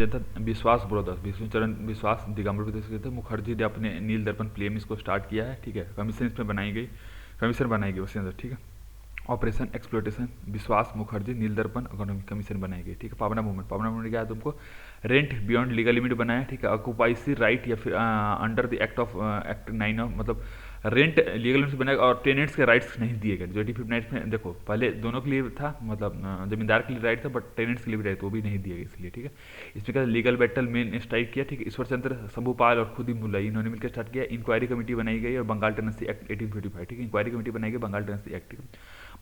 जनता विश्वास ब्रदर्स, विष्णुचरण विश्वास दिगंबर प्रदेश थे। मुखर्जी ने अपने नील दर्पण पीएम इसको स्टार्ट किया है, ठीक है। कमीशन इसमें बनाई गई, कमीशन बनाई गई उसके अंदर, ठीक है। ऑपरेशन एक्सप्लोटेशन विश्वास मुखर्जी नील दर्पण इकोनॉमिक कमीशन बनाई गई, ठीक है। पावना मूवमेंट, पावना मूवमेंट क्या है तुमको, रेंट बियॉन्ड लीगल लिमिट बनाया, ठीक है। ऑक्यूपाइसी राइट या फिर under the act of act 9 of, मतलब रेंट लीगल लिमिट बनाया और टेनेंट्स के राइट्स नहीं दिए गए। जो 85 में देखो पहले दोनों के लिए था, मतलब जमींदार के लिए राइट था, बट टेनेंट्स के लिए भी राइट, वो भी नहीं दिए गए इसलिए, ठीक है। इसमें क्या लीगल बैटल मेन स्ट्राइक किया, ठीक है। ईश्वर चंद्र शंभुपाल और खुदी मुल्ला इन्होंने मिलकर स्टार्ट किया। इंक्वायरी कमेटी बनाई गई और बंगाल टेनेंसी एक्ट 1855, ठीक है। इंक्वायरी कमेटी बनाई गई, बंगाल टेनेंसी एक्ट, ठीक है।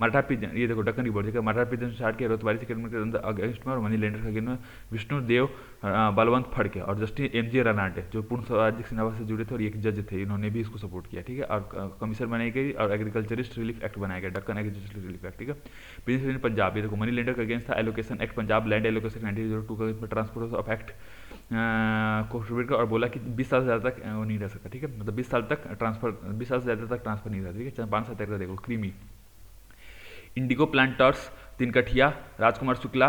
मराठा पिजन, ये देखो डक्कन रिपोर्ट, ठीक है। मराठा पिजन स्टार्ट किया रोतवारी सेटलमेंट के अंदर अगेंस्ट में और मनी लेंडर के अगेंस्ट में विष्णु देव बलवंत फड़के और जस्टिस एम.जी. रनाडे जो पूर्ण स्वराज्य सेना से जुड़े थे और एक जज थे, इन्होंने भी इसको सपोर्ट किया, ठीक है। और कमीशन बनाई गई और एग्रीकल्चरिस्ट रिलीफ एक्ट बनाया गया, डक्कन एग्रीकल्चरिस्ट रिलीफ एक्ट, ठीक है। बिजनेस इन पंजाब, ये देखो मनी लेंडर के अगेंस्ट था allocation act Punjab, land allocation 1902 के अगेंस्ट में ट्रांसपोर्ट ऑफ एक्ट को और बोला कि 20 साल से ज़्यादा तक वो नहीं रह सकता, ठीक है। मतलब 20 साल तक ट्रांसफर, 20 साल से ज़्यादा तक ट्रांसफर नहीं रहता, ठीक है। 5 साल तक देखो क्रीमी, इंडिगो प्लांटर्स तिनकठिया, राजकुमार शुक्ला,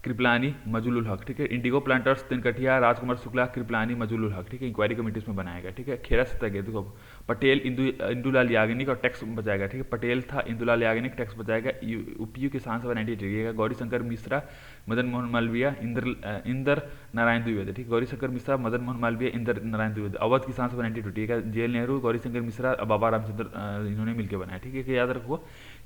कृपलानी, मजलुल हक, ठीक है। इंडिगो प्लांटर्स तिनकठिया, राजकुमार शुक्ला, कृपलानी, मजलुल हक, ठीक है। इंक्वायरी कमेटी में बनाया गया, ठीक है। खेरा सत्याग्रह देखो पटेल इंदुलाल याग्निक और टैक्स बचाएगा, ठीक है। पटेल था, इंदुलाल याग्निक टैक्स बचाएगा। यूपीयू के सांसद 1988, गौरी शंकर मिश्रा, मदन मोहन मालवीय, इंदर नारायण द्विवेदी, ठीक है। गौरी शंकर मिश्रा, मदन मोहन मालवीय, इंदर नारायण द्विवेदी। अवध की सांसद 1920 का जेएल नेहरू, गौरी शंकर मिश्रा, बाबा रामचंद्र इन्होंने मिलकर बनाया, ठीक है। याद रखो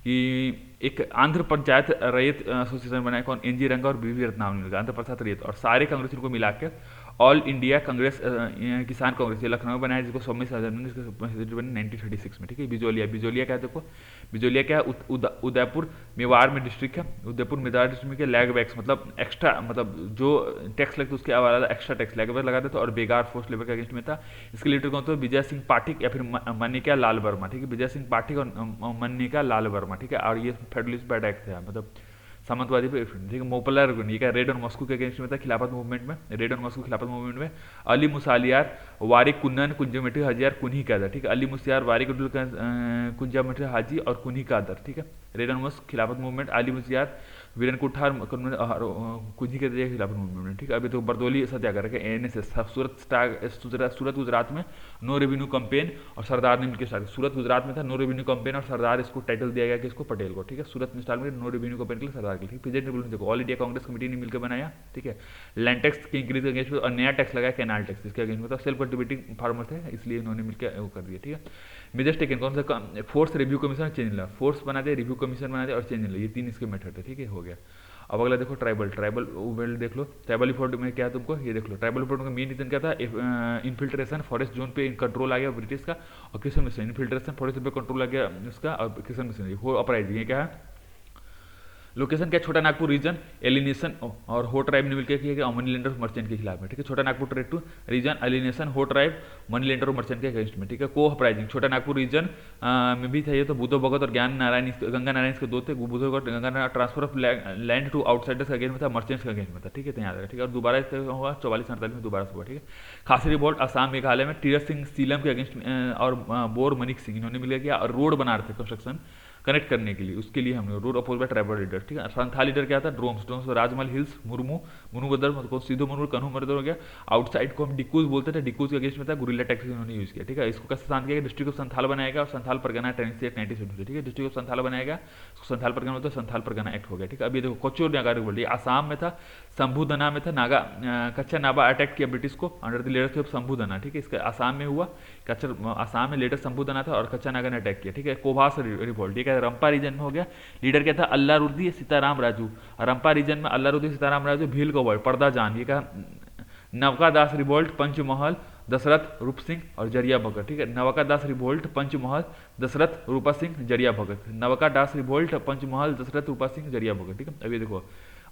कि एक आंध्र पंचायत रैयत एसोसिएशन बनाया, कौन, एनजी रंगा और बीवी रत्नावली, आंध्र पंचायत रैयत, और सारे कांग्रेसियों को मिला के ऑल इंडिया कांग्रेस किसान कांग्रेस ये लखनऊ बनाया, जिसको 1936 में, ठीक है। बिजोलिया, बिजोलिया क्या है देखो, बिजोलिया क्या है, उदयपुर मेवाड़ में डिस्ट्रिक्ट है, उदयपुर मेवाड़ डिस्ट्रिक्ट में लैग वैक्स मतलब एक्स्ट्रा, मतलब जो टैक्स लगता है उसके वाला एक्स्ट्रा टैक्स लैग वैक्स लगा देता, और बेगार फोर्स लेबर के अगेंस्ट में था। इसके लीडर कौन था, विजय सिंह पाठक या फिर मनिका लाल वर्मा, ठीक है। विजय सिंह पाठक और मनिका लाल वर्मा, ठीक है। और ये फेडरलिस्ट बैड एक्ट था, मतलब सामंतवादी पे, ठीक है। मोपलर ये क्या, रेड और मॉस्को के अगेंस्ट में था, खिलाफत मूवमेंट में, रेड और मॉस्को खिलाफत मूवमेंट में। अली मुसालियार वारिक कुन्नन कुंजमेटी हाजियार कुन्ही कादर, ठीक है। अली मुसियार वारिक कुंजमेटी हाजी और कुन्ही कादर, ठीक है। रेड और मॉस्को खिलाफत मूवमेंट, अली मुसियार वीरन कुठार कुन्ही के खिलाफत मूवमेंट, ठीक है। अभी तो बरदौली सत्याग्रह के एनएसएस सूरत गुजरात में नो रेवेन्यू कंपेन और सरदार ने मिलकर स्टार्ट, सूरत गुजरात में था नो रेवेन्यू कंपेन और सरदार, इसको टाइटल दिया गया कि इसको पटेल को, ठीक है। सूरत में स्टार्ट में नो रेवेन्यू कंपेन के लिए सरदार के लिए, प्रेजेंट देखो ऑल इंडिया कांग्रेस कमेटी ने मिलकर बनाया, ठीक है। लैंड टैक्स के इंक्रीज के अगेंस्ट में और नया टैक्स लगाया कैनाल टैक्स, इसके अगेंस्ट में था। सेल्फ कंट्रीब्यूटिंग फार्मर थे इसलिए इन्होंने मिलकर वो कर दिया, ठीक है। मेजर्स टेकन कौन सा, फोर्स रिव्यू कमीशन चेंज ला, फोर्स बना दे, रिव्यू कमीशन बना दे और चेंज ला, ये 3 इसके मेथड है, ठीक है। हो गया। अब अगला देखो ट्राइबल, ट्राइबल वेल्ड देख लो। ट्राइबल रिपोर्ट में क्या है तुमको, ये देख लो। ट्राइबल रिपोर्ट का मेन रीजन क्या था, इन्फिल्ट्रेशन फॉरेस्ट जोन पे कंट्रोल आ गया ब्रिटिश का, और किशन मिशन इन्फिल्ट्रेशन फॉरेस्ट पे कंट्रोल आ गया उसका, और किशन मिशन हो अपराइजिंग, ये क्या है। लोकेशन क्या, छोटा नागपुर रीजन, एलिनेशन और हो ट्राइब ने मिलकर किया गया मनी लेंडर मर्चेंट के खिलाफ में, ठीक है। Chota Nagpur trade to region, alienation, Ho tribe, money lender और मर्चेंट के अगेंस्ट में, ठीक है। को अपराइजिंग छोटा नागपुर रीजन में भी था, ये तो बुद्धो भगत और ज्ञान नारायण, गंगा नारायण के दो थे, Buddho Bhagat Ganga Narayan, transfer of land to outsiders के अगेंस्ट में था, मर्चेंट्स के अगेंस्ट में था, ठीक है। तो याद रखा, ठीक है। और दोबारा हुआ 44-48 में दोबारा हुआ, ठीक है। खासी रिवोल्ट असम मेघालय में, टीरथ सिंह सीलम के अगेंस्ट और बोर मनिक सिंह इन्होंने मिल गया और रोड बना रहे थे कंस्ट्रक्शन कनेक्ट करने के लिए, उसके लिए हमने road oppose by tribal leader, ठीक है। संथाल लीडर क्या था, ड्रोम्स, ड्रोम्स राजमहल हिल्स, मुर्मू, मुनुबदर मतलब सीधो मुर्मू, कन्हू मर्दर हो गया। आउटसाइड को हम डिक्कूज बोलते थे, डिक्कूज के अगेंस्ट में था, गुरिल्ला टैक्टिक्स उन्होंने यूज किया, ठीक है। इसको कैसे शांत किया, डिस्ट्रिक्ट ऑफ संथाल बनाएगा और संथाल परगना टेनेंसी एक्ट 1972, ठीक है। डिस्ट्रिक्ट ऑफ संथाल बनाएगा, संथाल परगना होता है, संथाल परगना एक्ट हो गया, ठीक है। अभी देखो कोचूर नागार बोल, आसाम में था, शंभुदना में था, नागा कच्चा नाबा अटैक किया ब्रिटिश को अंडर द लीडरशिप ऑफ शंभुदना, ठीक है। इसका आसाम में हुआ, कच्चा आसाम में लीडर शंभुदना था और कच्चा नागा ने अटैक किया, ठीक है। कोभास रिवोल्ट, ठीक है। रंपा रीजन में हो गया, लीडर क्या था, अल्लारुद्दी सीताराम राजू, रंपा रीजन में अल्लारुद्दी सीताराम राजू, भील को वर्ड पर्दा जान, ये का नवका दास रिवोल्ट, पंचमहल, दशरथ रूप सिंह और जरिया भगत, ठीक है। नवका दास रिवोल्ट, पंचमहल, दशरथ रूपा सिंह, जरिया भगत, नवका दास रिवोल्ट, पंचमहल, दशरथ रूपा सिंह, जरिया भगत, ठीक है। अभी देखो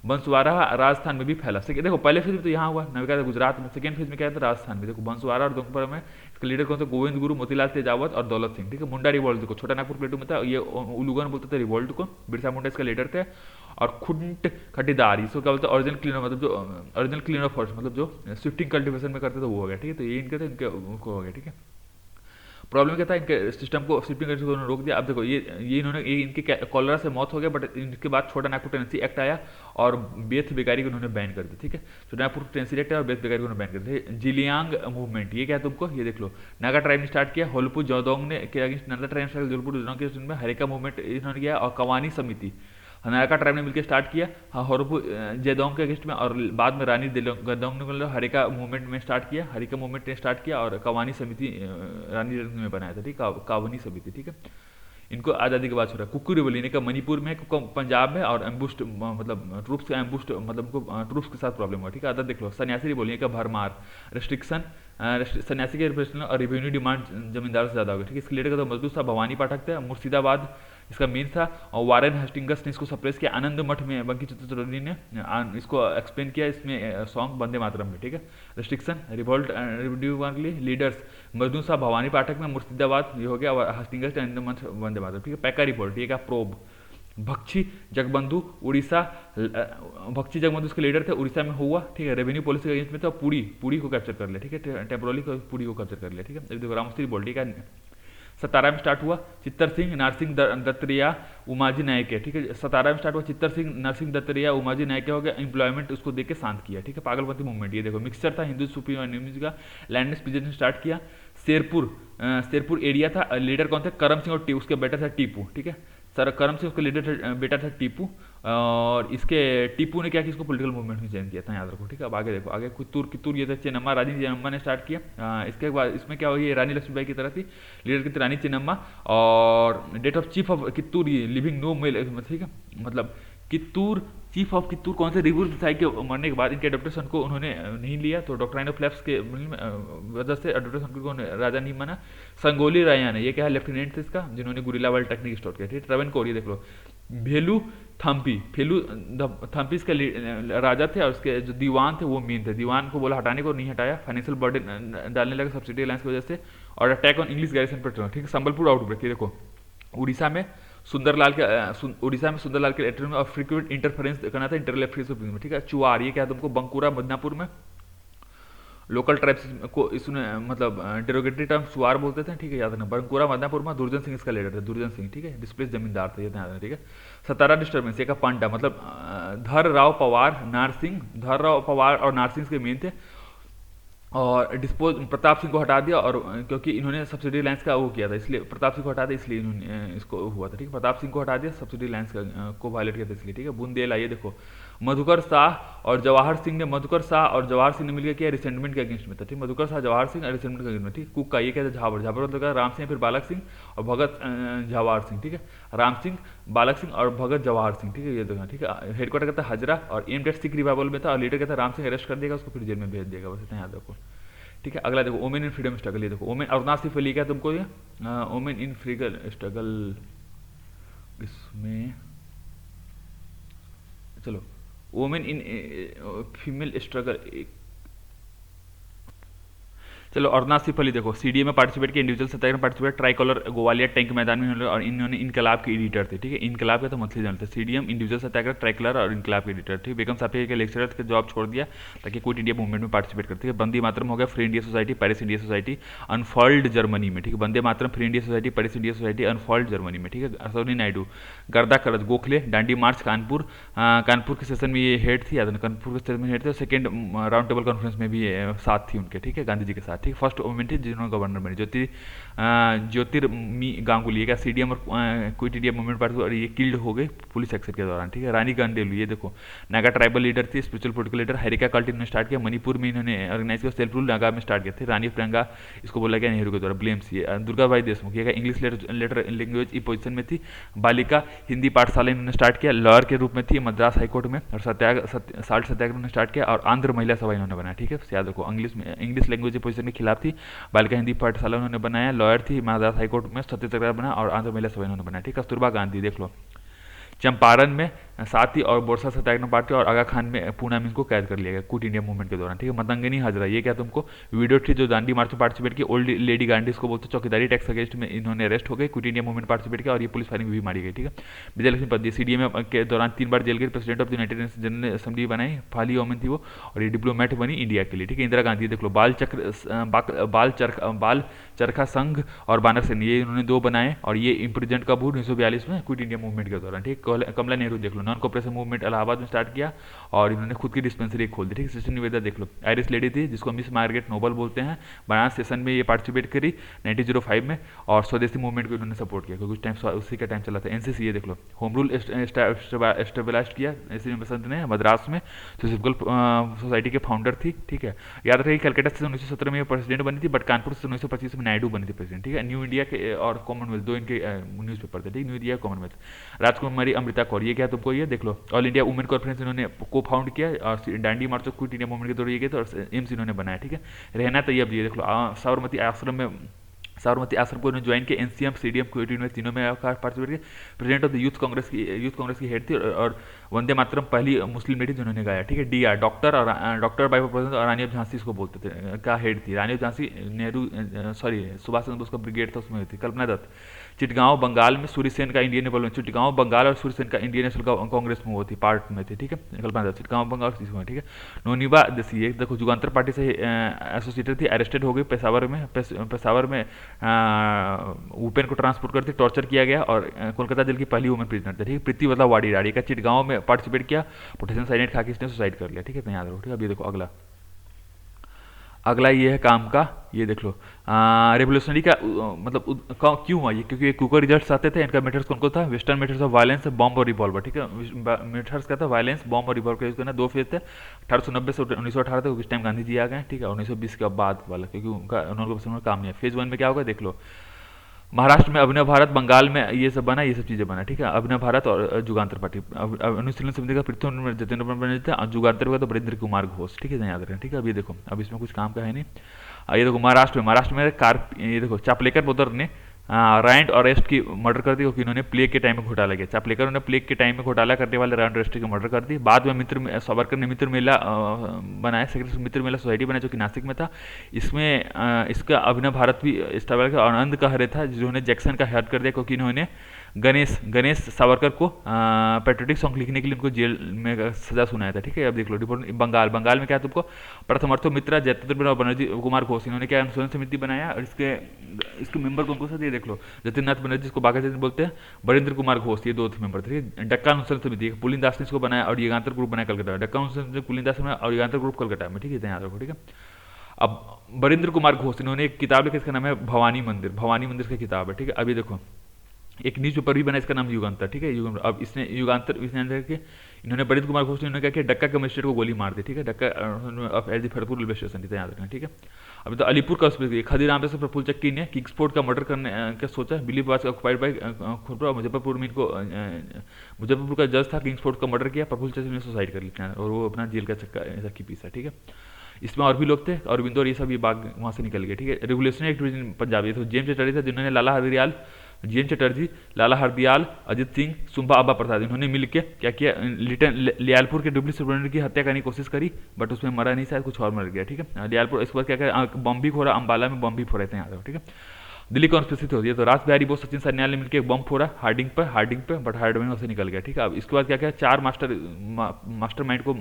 बंसवारा राजस्थान में भी फैला, देखो पहले फेज में तो यहाँ हुआ नविका गुजरात में, सेकंड फेज में क्या था राजस्थान में, देखो बंसवारा और दोपहर में इसका लीडर कौन सा, गोविंद गुरु, मोतीलाल तेजावत और दौलत सिंह, ठीक है। मुंडा रिवोल्ट देखो छोटा नागपुर प्लेटू में था, ये उलूगन बोलते थे रिवोल्ट को, बिरसा मुंडा इसका लीडर थे। और खुंट खटीदार, इसको क्या बोलते हैं, ओरिजिनल क्लीनर, मतलब जो ओरिजिनल क्लीनर फॉरेस्ट, मतलब जो स्विफ्टिंग कल्टिवेशन में करते थे वो हो गया, ठीक है। तो ये इनके थे, इनके उनको हो गया, ठीक है। प्रॉब्लम क्या था, इनके सिस्टम को शिफ्टिंग करके उन्होंने रोक दिया। अब देखो ये इन्होंने इनके कॉलरा से मौत हो गया, बट इनके बाद छोटा नागपुर टेनेंसी एक्ट आया और बेथ बेकारी को उन्होंने बैन कर दिया। ठीक है, छोटा नागपुर टेनेंसी एक्ट है और बेथ बेकारी को उन्होंने बैन कर दिया। जिलियांग मूवमेंट, ये क्या है तुमको, ये देख लो, नागा ट्राइब ने स्टार्ट किया, होलपुर जोदोंग ने के अगेंस्ट नागा ट्राइब स्टार्ट, जोलपुर जोदोंग के में हरेका मूवमेंट इन्होंने किया, और कवानी समिति हनाका ट्राइब ने मिलकर स्टार्ट किया, हाँ, होरपू जेदोंग के अगेंस्ट में, और बाद में रानी गदोंग ने मतलब हरिका मूवमेंट में स्टार्ट किया, हरिका मूवमेंट ने स्टार्ट किया, और कवानी समिति रानी में बनाया था। ठीक, कावनी समिति। ठीक है, इनको आज़ादी के बाद छोड़ा। कुक्कू रिवोल्यूशन का मणिपुर में, पंजाब में, और एम्बुस्ट मतलब ट्रूप्स का एम्बुस्ट मतलब उनको ट्रूप्स के साथ प्रॉब्लम हुआ। ठीक है, अदर देख लो, सन्यासी रिवोल्यूशन का भरमार, रिस्ट्रिक्शन, सन्यासी के रिप्रेजेंटेशन और रेवेन्यू डिमांड जमींदार से ज़्यादा हो गई। ठीक है, इसके लेटर का तो मजदूर साहब भवानी पाठक थे, मुर्शिदाबाद इसका मेन था, और वारेन हेस्टिंगस ने इसको सप्रेस किया। आनंद मठ में बंकी चतुर्वेदी ने इसको एक्सप्लेन किया इसमें सॉन्ग वंदे मातरम में। ठीक है, रिस्ट्रिक्शन, रिवोल्ट लीडर्स, मजदूर साहब भवानी पाठक में, मुर्शिदाबाद ये हो गया, और हेस्टिंगस आनंद मठ वंदे मातरम। ठीक है, पैका रिपोर्ट, ये क्या प्रोब, भक्ची जगबंधु उड़ीसा, भक्ची जगबंधु उसके लीडर थे, उड़ीसा में हुआ। ठीक है, रेवेन्यू पॉलिसी के अगेंस्ट में था, पुरी को कैप्चर कर लिया। ठीक है, टेम्पोरली पुरी को कैप्चर कर लिया। ठीक है, देखो रामस्त्री बोल, ठीक है, सतारा में स्टार्ट हुआ, चित्तर सिंह नरसिंह दत्तरिया उमाजी नायक है। ठीक है, सतारा में स्टार्ट हुआ, चित्तर सिंह नरसिंह दत्तरिया उमाजी नायक हो गया, एम्प्लॉयमेंट उसको देके शांत किया। ठीक है, पागलपंथी मूवमेंट, ये देखो मिक्सचर था हिंदू सुप्रीम और एनिमीज का, लैंडलेस पीजेंट ने स्टार्ट किया। शेरपुर एरिया था, लीडर कौन थे, करम सिंह और उसके बेटा था टीपू। ठीक है, सर करम सिंह उसका लीडर बेटा था टीपू, और इसके टीपू ने क्या किया, इसको पॉलिटिकल मूवमेंट में ज्वाइन किया था, याद रखो। ठीक है, अब आगे देखो, आगे कित्तूर ये था, चेन्नम्मा रानी चेन्नम्मा ने स्टार्ट किया। इसके बाद इसमें क्या हुई, रानी लक्ष्मीबाई की तरह थी, लीडर की थी रानी चेन्नम्मा, और death of chief of Kittur living no male. ठीक है, मतलब कित्तूर चीफ ऑफ कित्तूर कौन से, रिवू देसाई के मरने के बाद इनके एडोप्टेशन को उन्होंने नहीं लिया, तो डॉक्ट्राइन ऑफ लैप्स के वजह से एडोप्टेशन को राजा नहीं माना। संगोली रायन, ये क्या है, लेफ्टिनेंट थे इसका, जिन्होंने गुरिल्ला वार्ड टेक्निक स्टार्ट किया। ठीक है, ट्रेवनकोर, ये देख लो, भेलू थम्पी इसके राजा थे, और उसके जो दीवान थे वो मेन थे, दीवान को बोला हटाने को, नहीं हटाया, फाइनेंशियल बर्डन डालने लगा सब्सिडी अलायंस की वजह से, और अटैक ऑन इंग्लिश गैरिसन पर। ठीक है, संबलपुर आउटब्रेक, ये देखो, उड़ीसा में सुंदरलाल के लेटर में, और फ्रीक्वेंट इंटरफेरेंस करना था इंटरनल अफेयर्स में। ठीक है, चुआर, ये क्या है तुमको, बंकुरा बदनापुर में, लोकल ट्राइब्स को इसने मतलब डेरोगेटरी टर्म चुआर बोलते थे। ठीक है, याद रखना, बंकुरा बदनापुर में दुर्जन सिंह इसका लीडर थे, दुर्जन सिंह। ठीक है, डिस्प्लेस जमींदार थे, ये ध्यान रखना। ठीक है, सतारा डिस्टर्बेंस, ये का पांडा मतलब धर राव पवार और नारसिंह के मेन थे, और डिस्पोज प्रताप सिंह को हटा दिया, और क्योंकि इन्होंने सब्सिडी लाइन्स का वो किया था, इसलिए प्रताप सिंह को हटा दिया, इसलिए इन्होंने इसको हुआ था। ठीक है, प्रताप सिंह को हटा दिया, सब्सिडी लाइन्स को वायलेट किया था इसलिए। ठीक है, बुंदेला, ये देखो, मधुकर शाह और जवाहर सिंह ने मिलकर किया, रिसेंटमेंट के अगेंस्ट में था। ठीक, मधुकर शाह जवाहर सिंह रिसेंटमेंट के अगेंस्ट में। ठीक, कुक का, ये क्या था, झाबर मतलब राम सिंह, फिर बालक सिंह और भगत जवाहर सिंह। ठीक है, राम सिंह, बालक सिंह और भगत जवाहर सिंह। ठीक है, ये देखना। ठीक है, हेडक्वार्टर कहता है हजरा, और एम डेट सिख रिवाइवल में था, और लीडर कहता है राम सिंह अरेस्ट कर देगा उसको, फिर जेल में भेज देगा, बस इतना याद रखो। ठीक है, अगला देखो, वोमेन इन फ्रीडम स्ट्रगल, ये देखो, वोमेन, अरुणा सिर्फ लिखा है तुमको, ये वोमेन इन फ्रीडम स्ट्रगल, इसमें चलो, वोमेन इन फीमेल स्ट्रगल, चलो, अरुणा सिर्फ अली देखो, सीडीए में पार्टिसिपेट किया, individual satyagraha participate, tricolour Gwalior tank मैदान में, और इन्होंने इनकलाब के एडिटर थे। ठीक है, इनकलाब का तो मंथली जर्नल था, सीडीएम इंडिविजुअल सत्याग्रह, ट्राई कलर और इनकलाब के एडिटर। ठीक, बेगम साहब के लेक्चरर के जॉब छोड़ दिया ताकि क्विट इंडिया मूवमेंट में पार्टिसिपेट करते हैं। बंदे मातरम हो गया, free India society, Paris India society, अनफॉल्ड जर्मनी में। ठीक है, Bande Mataram, free India society, Paris India society, अनफॉल्ड जर्मनी में। ठीक है, असोनी नायडू, गर्दा करत, गोखले, डांडी मार्च, कानपुर के सेशन में ये हेड थी, कानपुर के सेशन में हेड थे, सेकेंड राउंड टेबल कॉन्फ्रेंस में भी साथ थी उनके। ठीक है, गांधी जी के साथ। ठीक, फर्स्ट वुमेन थी जिन्होंने गवर्नर बने, ज्योतिर्मी गांगुली का सीडीएम और क्विट इंडिया मूवमेंट पार्टी, और ये किल्ड हो गए पुलिस एक्शन के दौरान। ठीक है, रानी गांडेलू, ये देखो, नागा ट्राइबल लीडर थी, spiritual political leader, Harika cult इन्होंने स्टार्ट किया, मणिपुर में इन्होंने ऑर्गेनाइज किया, सेल्फ रूल नागा में स्टार्ट किया थे, रानी प्रियंका इसको बोला गया नेहरू के द्वारा, ब्लेम सी। दुर्गा भाई देशमुख, ये इंग्लिश लेटर लैंग्वेज ई पोजिशन में थी, बालिका हिंदी पाठशाला इन्होंने स्टार्ट किया, लॉयर के रूप में थी मद्रास हाईकोर्ट में, और साल्ट सत्याग्रह ने स्टार्ट किया, और आंध्र महिला सभा इन्होंने बनाया। ठीक है, याद रखो, इंग्लिश लैंग्वेज पोजिशन के खिलाफ थी, बालिका हिंदी पाठशाला उन्होंने बनाया, लॉयर थी मद्रास हाईकोर्ट में, सत्याग्रह बना, और आंध्र महिला सभा इन्होंने बनाया। ठीक है, कस्तूरबा गांधी देख लो, चंपारण में साथी और बोरसा सत्याग्रह पार्टी और आगा खान में पूना में इनको कैद कर लिया गया क्विट इंडिया मूवमेंट के दौरान, ठीक है। मतंगिनी हाजरा, ये क्या तुमको वीडियो थी जो दांडी मार्च में पार्टिसिपेट की, ओल्ड लेडी गांधी इसको बोलते, चौकीदारी टैक्स अगेंस्ट में इन्होंने अरेस्ट हो गए, क्विट इंडिया मूवमेंट पार्टिसिपेट किया और ये पुलिस फायरिंग भी मारी गई, ठीक है। विजयलक्ष्मी पंत सीडीएम के दौरान 3 बार जेल गई, president of the United Nations general assembly बनाई, फाली वोमेन थी वो, और ये डिप्लोमेट बनी इंडिया के लिए, ठीक है। इंदिरा गांधी देख लो, बाल चरखा संघ और बानर सेन, ये इन्होंने 2 बनाए और ये इम्प्रिजेंट कब हुई 1942 में क्विट इंडिया मूवमेंट के दौरान, ठीक। कमला नेहरू देख लो, नॉन कॉपरेशन मूवमेंट इलाहाबाद में स्टार्ट किया और इन्होंने खुद की डिस्पेंसरी खोल दी, ठीक। सिस्टर निवेदा देख लो, आयरिश लेडी थी जिसको मिस मार्गरेट नोबल बोलते हैं, बनारस सेशन में ये पार्टिसिपेट करी 1905 में और स्वदेशी मूवमेंट को इन्होंने सपोर्ट किया क्योंकि उस टाइम उसी का टाइम चला था। एनसीसी ये देख लो, होम रूल एस्टेब्लिश किया एससी बसंत ने मद्रास में, फिजिकल सोसाइटी के फाउंडर थी, ठीक है। याद रखिए कलकत्ता से 1917 में प्रेसिडेंट बनी थी, बट कानपुर से 1925 में नायडू बनी थी प्रेसिडेंट, ठीक है। न्यू इंडिया के और कॉमनवेल्थ 2 इनके न्यूज़पेपर थे, ठीक। न्यू इंडिया कॉमनवेल्थ, राजकुमारी अमृता कौर, ये क्या तुमको ये देख लो, ऑल इंडिया वुमेन कॉन्फ्रेंस इन्होंने को फाउंड किया और डांडी मार्च क्विट इंडिया मूवमेंट के दौरान ये गए थे और एम्स इन्होंने बनाया, ठीक है। रहना तैयब, ये देख लो, साबरमती आश्रम को इन्होंने ज्वाइन किया, एनसीएम सीडीएम क्विट इंडिया तीनों में पार्टिसिपेट किया, president of the youth Congress की हेड थी और वंदे मातरम पहली मुस्लिम लेडी जिन्होंने गाया, ठीक है। डीआर डॉक्टर बाई प्रेसिडेंट और रानी ऑफ झांसी इसको बोलते थे, का हेड थी रानी ऑफ झांसी, नेहरू सुभाष चंद्र बोस का ब्रिगेड था उसमें हुई थी। कल्पना दत्त, चिटगांव बंगाल में सूर्यसेन का इंडियन नेशनल, चिटगांव बंगाल और सूर्यसेन का इंडियन नेशनल कांग्रेस में वो थी, पार्ट में थे, ठीक है। कल्पना दत्त चिटगांव बंगाल, ठीक है। नोनिबा दसी देखो जुगांतर पार्टी से एसोसिएटेड थी, अरेस्टेड हो गई पेशावर में उपेन को ट्रांसपोर्ट करते टॉर्चर किया गया और कोलकाता जेल की पहली वुमेन प्रिजनर थे, ठीक है। प्रीति वल्लभ वाडीराड़ी का चिटगांव में पार्टिसिपेट किया, पोटेशियम साइनेट खा के इसने सुसाइड कर लिया, ठीक है। तो याद रखो, ठीक है। अभी देखो अगला ये है काम का, ये देख लो रेवोल्यूशनरी का मतलब क्यों हुआ ये, क्योंकि कुकर रिजल्ट्स आते थे, इनका मेथड्स कौन को था, western methods of violence, bomb और रिवॉल्वर, ठीक है। मेथड्स का था वायलेंस, बॉम्ब और रिवॉल्वर का यूज करना, 2 फेज थे 1890 से 1918 तक, उस टाइम गांधी जी आ गए, ठीक है। 1920 के बाद वाला क्योंकि उनका उन्होंने काम नहीं है। फेज 1 में क्या होगा देख लो, महाराष्ट्र में अभिनव भारत, बंगाल में ये सब बना, ये सब चीज़ें बना, ठीक है। अभिनव भारत और जुगांतर पार्टी, अनुशीलन समिति का पृथ्वी जतेंद्र बने थे, जुगांतर का तो बरिंद्र कुमार घोष, ठीक है, याद रखें, ठीक है। अब ये देखो, अब इसमें कुछ काम का है नहीं। ये देखो महाराष्ट्र में ये देखो चापलेकर ब्रदर ने रैंड और रेस्ट की मर्डर कर दी क्योंकि इन्होंने प्लेग के टाइम में घोटाला किया। चापलेकर ने प्लेग के टाइम में घोटाला करने वाले रैंड और रेस्ट की मर्डर कर दी। बाद में सावरकर ने मित्र मेला बनाया, सेक्रेटरी मित्र मेला सोसाइटी बनाया जो कि नासिक में था। इसमें इसका अभिनव भारत भी इस्तेमाल किया और आनंद का हरे था जिन्होंने जैक्सन का हेल्प कर दिया क्योंकि इन्होंने गणेश सावरकर को पेट्रियोटिक सॉन्ग लिखने के लिए उनको जेल में सजा सुनाया था, ठीक है। अब देख लो रिपोर्ट बंगाल में क्या तुमको प्रथमर्थो मित्रा जयेंद्र बनर्जी कुमार घोष, इन्होंने क्या अनुसंधान समिति बनाया और इसके मेंबर कौन सा, ये देख लो जतिननाथ बनर्जी जिसको बाघा जतिन बोलते हैं, बरिंद्र कुमार घोष, ये 2 मेंबर थे। डक्का अनुसंधान समिति पुलिन दास ने इसको बनाया और युगांतर ग्रुप बनाया कलकत्ता, डक्का अनुसंधान पुलिन दास में और युगांतर ग्रुप कलकत्ता में, ठीक है, याद रखो, ठीक है। अब बरिंद्र कुमार घोष इन्होंने एक किताब लिखी, इसका नाम है भवानी मंदिर की किताब है, ठीक है। अभी देखो एक न्यूज पेपर भी बना, इसका नाम युगांतर, ठीक है। अब इसने युगांतर इन्होंने बरिंद्र कुमार घोष ने इन्होंने क्या किया, डक्का के मजिस्ट्रेट को गोली मार दी, ठीक है। डक्का ऑफ एल दी फतेहपुर रेलवे स्टेशन, याद रखना, ठीक है। अभी तो अलीपुर का खदीराम से प्रफुल्ल चक्की ने किंग्सपोर्ट का मर्डर करने का सोचा, बिलीव वाज ऑक्युपाइड बाय खुरपुरा, मुजफ्फरपुर में इनको मुजफ्फरपुर का जज था, किंग्सपोर्ट का मर्डर किया, प्रफुल्ल चक्की ने सुसाइड कर लिया और वो अपना जेल का चक्की पीसा, ठीक है। इसमें और भी लोग थे, अरविंदो और ये सब ये बाग वहाँ से निकल गए, ठीक है। रेगुलेशन एक्ट पंजाब, ये तो जेम्स चटर्जी था जिन्होंने लाला हरदयाल, अजित सिंह, सुंबा अब्बा प्रसाद इन्होंने मिलकर क्या किया, लियालपुर के डुबली सुब्रमण्यम की हत्या करने की कोशिश करी बट उसमें मरा नहीं, शायद कुछ और मर गया, ठीक है। लियालपुर इसके बाद क्या किया, बम भी फोड़ा, अम्बाला में बम भी फोड़े थे, यहाँ ठीक है। दिल्ली कॉन्स्पिरेसी होती है तो रास बिहारी बोस, सचिन सन्याल ने मिलकर एक बम फोड़ा हार्डिंग पे बट हार्डिंग में से निकल गया, ठीक है। अब इसके बाद क्या क्या 4 मास्टरमाइंड को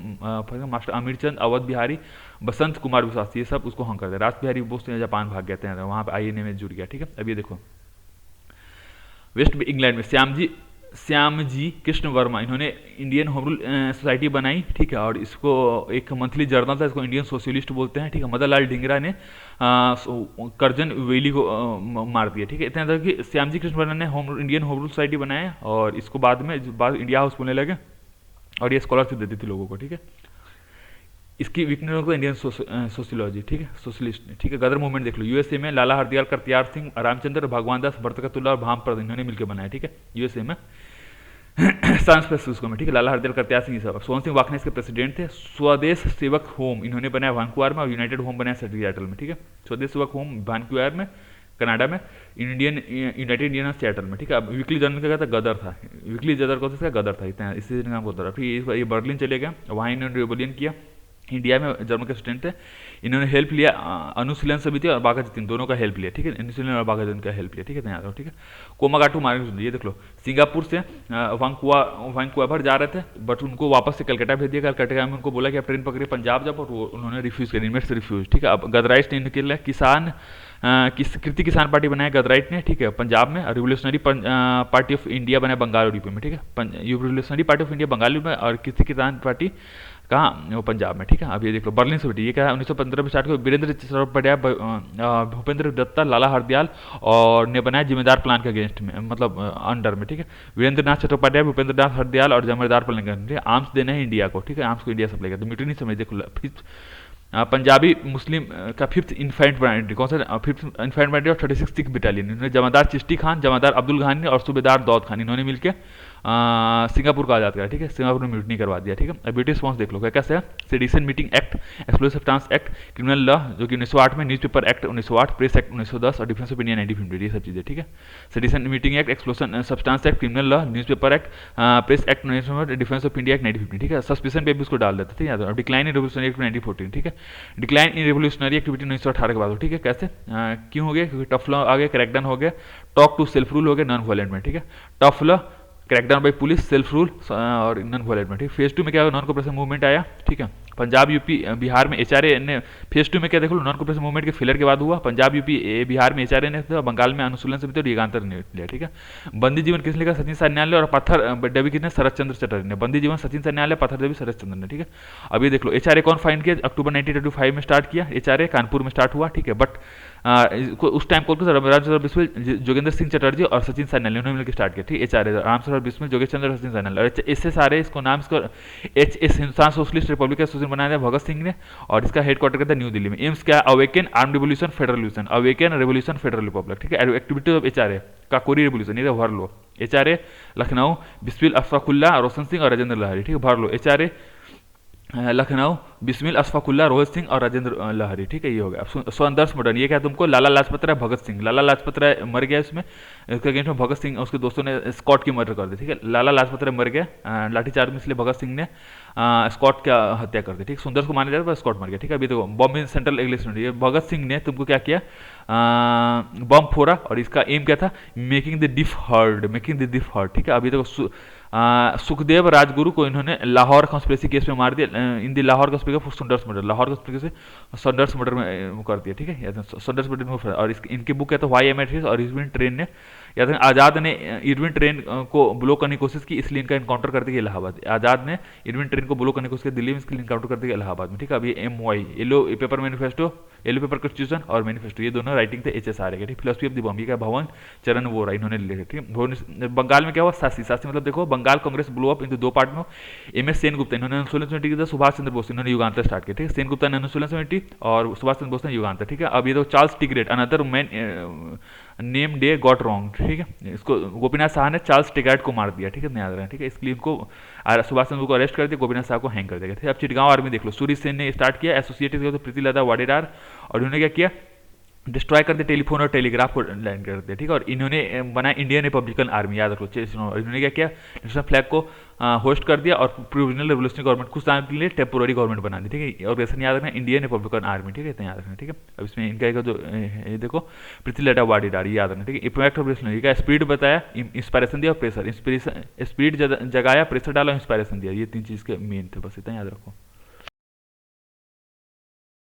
मास्टर अमीर चंद, अवध बिहारी, बसंत कुमार विश्वास, ये सब उसको हंग कर दिया। रास बिहारी बोस जापान भाग गए थे, वहाँ पे INA में जुड़ गया, ठीक है। अब ये देखो वेस्ट इंग्लैंड में श्यामजी कृष्ण वर्मा इन्होंने इंडियन होम रूल सोसाइटी बनाई, ठीक है। और इसको एक मंथली जर्नल था, इसको इंडियन सोशलिस्ट बोलते हैं, ठीक है। मदन लाल ढींगरा ने करजन वेली को मार दिया, ठीक है। इतना था कि श्यामजी कृष्ण वर्मा ने इंडियन होम रूल सोसाइटी बनाया और इसको बाद इंडिया हाउस बोलने लगे और ये स्कॉलरशिप देती थी लोगों को, ठीक है। इसकी वीकनेस को इंडियन सोशियोलॉजी, ठीक है, सोशलिस्ट, ठीक है। गदर मूवमेंट देख लो, USA में लाला हरदयाल, करत्यार सिंह, रामचंद्र, भगवान दास, बरकतुल्ला और भामप्रद इन्होंने मिलकर बनाया, ठीक है। USA में सांस उसको में, ठीक है। लाला हरदयाल, करत्यार सिंह सब। सोहन सिंह वाकने इसके प्रेसिडेंट थे। स्वदेश सेवक होम इन्होंने बनाया वैंकूवर में और यूनाइटेड होम बनाया सियाटल में, ठीक है। स्वदेश सेवक होम वैंकूवर में, कनाडा में, इंडियन यूनाइटेड इंडियन सिएटल में, ठीक है। अब वीकली जर्नल का था गदर था, वीकली जर्नल का था गदर था, इतना इसी नाम होता था। फिर ये बर्लिन चले गए, वहाँ इन्होंने रिवोल्यूशन किया। इंडिया में जर्मन के स्टूडेंट थे, इन्होंने हेल्प लिया अनुशीलन समिति और बाघा जतीन दोनों का हेल्प लिया, ठीक है। अनुशीलन और बाघा जतीन का हेल्प लिया, ठीक है। यहाँ ठीक है। कोमागाटू मार्ग, ये देख लो, सिंगापुर से वैंकूवर जा रहे थे, बट उनको वापस से कलकत्ता भेज दिया। कलकत्ता में उनको बोला कि आप ट्रेन पकड़िए पंजाब जाओ, और उन्होंने रिफ्यूज़ किया, इनमें से रिफ्यूज, ठीक है। अब गदराइट ने निकल किसान कृति किसान पार्टी बनाया गदराइट ने, ठीक है, पंजाब में। और रिवोल्यूशनरी पार्टी ऑफ इंडिया बनाया बंगाल और यूपी में, ठीक है। Revolutionary party of India Bengal में, और कृति किसान पार्टी कहाँ, वो पंजाब में, ठीक है। अब ये देख लो बर्लिन से बेटी, ये क्या है, 1915 में स्टार्ट किया। वीरेंद्र चट्टोपाध्याय, भूपेंद्र दत्ता, लाला हरदयाल और ने बनाया जिम्मेदार प्लान के अगेंस्ट में, मतलब अंडर में, ठीक है। वीरेंद्र नाथ चट्टोपाध्याय, भूपेंद्र नाथ हरदयाल और जिम्मेदार प्लान के आर्म्स देना है इंडिया को, ठीक है। आर्म्स को इंडिया सप्लाई करते, म्यूटिनी समझ देखो। फिफ्थ पंजाबी मुस्लिम का फिफ्थ इन्फेंट ब्रांड, कौन सा फिफ्थ इन्फेंट ब्रांड और 36 सिख बटालियन, इन्होंने जमादार चिश्ती खान, जमादार अब्दुल खान और सूबेदार दौद खान, इन्होंने मिलकर सिंगापुर को आज़ाद करा, ठीक है। सिंगापुर में म्यूटनी करवा दिया, ठीक है। अब ब्रिटिश रिस्पॉन्स देख लो क्या कैसे है। Sedition meeting act, explosive arms act, criminal law जो कि 1908 में, न्यूज़पेपर एक्ट 1908, प्रेस एक्ट 1910 और डिफेंस ऑफ इंडिया 1950, ये सब चीज़ें, ठीक है। Sedition meeting act, explosion substance act, criminal law, newspaper act, press act 1910, defence of India act 1950, ठीक है। सस्पेंशन पे भी उसको डाल देते थे, याद। अब डिक्लाइन इन रिवोल्यूशनरी एक्ट 1914, ठीक है। डिक्लाइन इन रिवोल्यूशनरी एक्टिविटी 1918 के बाद, ठीक है। कैसे क्यों हो गया, क्योंकि टफ लॉ आ गया, क्रैकडाउन हो गया, टॉक टू सेल्फ रूल हो गया, नॉन वायलेंट में, ठीक है। Tough law, crackdown by police, self rule और नॉन वायलेंट में, ठीक। फेज 2 में क्या हुआ, नॉन कोऑपरेशन मूवमेंट आया, ठीक है। पंजाब यूपी बिहार में एचआरए ने, फेज 2 में क्या देखो, नॉन कोऑपरेशन मूवमेंट के फेलियर के बाद हुआ। पंजाब यूपी बिहार में एचआरए ने, बंगाल में अनुशीलन समिति और युगांतर ने लिया, ठीक है। बंदी जीवन किसने लिखा, सचिन सान्याल और पत्थर देवी किसने, शरद चंद्र चटर्जी ने। बंदी जीवन सचिन सान्याल, पत्थर देवी शरद चंद्र ने, ठीक है। अब ये देख लो एचआरए कौन फाइंड किया, अक्टूबर 1925 में स्टार्ट किया एचआरए, कानपुर में स्टार्ट हुआ, ठीक है। बट उस टाइम कौन रामसर बिस्मिल, जोगेंद्र सिंह चटर्जी और सचिन सान्याल उन्होंने मिलकर स्टार्ट किया, ठीक है। एचआरए रामसर बिस्मिल, जोगेश चंद्र और सचिन सान्याल, और इससे सारे इसको नाम इसको HS Hindustan socialist Republic association बनाया था भगत सिंह ने, और इसका हेडक्वार्टर था न्यू दिल्ली में। एम्स क्या, awaken arm revolution federal revolution, awaken revolution federal Republic, ठीक है। Activities of HRA, Kakori revolution, ये भर लो। एचआरए लखनऊ, बिस्मिल अशफाकुल्ला, रोशन सिंह और राजेंद्र लहरी, ठीक है, भर लो। एचआरए लखनऊ, बिस्मिल अशफाकुल्ला, रोहित सिंह और राजेंद्र लहरी, ठीक है, ये हो गया। संदर्श मॉडर्न, ये क्या तुमको, लाला लाजपत राय, भगत सिंह, लाला लाजपत राय मर गया इसमें, इसके अगेंस्ट में भगत सिंह उसके दोस्तों ने स्कॉट की मर्डर कर दी, ठीक है। लाला लाजपत राय मर गया लाठीचार्ज में, इसलिए भगत सिंह ने स्कॉट की हत्या कर दी, ठीक। सुंदर को माना जाता है, स्कॉट मर गया, ठीक है। अभी देखो बॉम्बे सेंट्रल एग्लिस्मेंट, ये भगत सिंह ने तुमको क्या किया, बम फोड़ा, और इसका एम क्या था, making the diff heard, making the diff heard, ठीक है। अभी देखो सुखदेव राजगुरु को इन्होंने लाहौर कॉन्स्पिरेसी केस में मार दिया, in the Lahore conspiracy for Saunders murder, Lahore conspiracy Saunders murder में कर दिया, ठीक है। संडर्स मर्डर में, और इनकी बुक है तो व्हाई एम एट और इरविन ट्रेन ने, या आज़ाद ने इरविन ट्रेन को ब्लॉक करने की कोशिश की, इसलिए इनका इनकाउंटर कर दिया इलाहाबाद। आज़ाद ने इरविन ट्रेन को ब्लॉक करने की कोशिश की दिल्ली में, इसके लिए इनकाउंटर कर दिया इलाहाबाद में, ठीक है। अभी MY yellow paper manifesto, yellow paper constitution और मैनिफेस्टो, ये दोनों राइटिंग थे HSR के, ठीक। फिलोसफी ऑफ द बॉम्बे का भवन चरण वोरा इन्होंने लिखे, ठीक। बंगाल में क्या हुआ, सासी, सासी मतलब देखो Bengal Congress blow up in दो पार्ट में। MS सेनगुप्ता इन्होंने अनुशीलन समिति की, सुभाष चंद्र बोस इन्होंने युगांतर स्टार्ट किया, ठीक है। सेनगुप्ता ने अनुशीलन समिति और सुभाष चंद्र बोस ने युगांतर, ठीक है। अब ये तो Charles Tegart, another man name they got wrong, ठीक है। इसको गोपीनाथ शाह ने चार्ल्स टिगरेट को मार दिया, ठीक है, याद रहा, ठीक है। इसलिए इनको सुभाष चंद्र को अरेस्ट कर दिया, गोपीनाथ शाह को हैंग कर दिया, ठीक है। अब चिटगांव आर्मी देख लो, सूर्य सेन ने स्टार्ट किया, एसोसिएटेड तो प्रीति लता वाडेदार, और उन्होंने क्या किया, डिस्ट्रॉय कर दिया टेलीफोन और टेलीग्राफ को लैंड कर दिया, ठीक है। और इन्होंने बनाया इंडियन रिपब्लिकन आर्मी, याद रखो। इन्होंने क्या किया, नेशनल फ्लैग को होस्ट कर दिया और प्रोविजनल रेवोल्यूशनरी गवर्नमेंट कुछ टाइम के लिए टेम्पोररी गवर्नमेंट बना दी, ठीक है। और वैसे याद रखना इंडियन रिपब्लिकन आर्मी, ठीक है, इतना याद रखना, ठीक है। अब इसमें इनका एक जो ये देखो प्रीति लता वाडेदार, याद रखना, ठीक है। इम्पैक्ट ऑफ रेवोल्यूशन का स्पीड बताया, इंस्पायरेशन दिया और प्रेशर, स्पीड जगाया, प्रेशर डाला, इंस्पायरेशन दिया, ये तीन चीज़ के मेन थे, बस इतना याद रखो।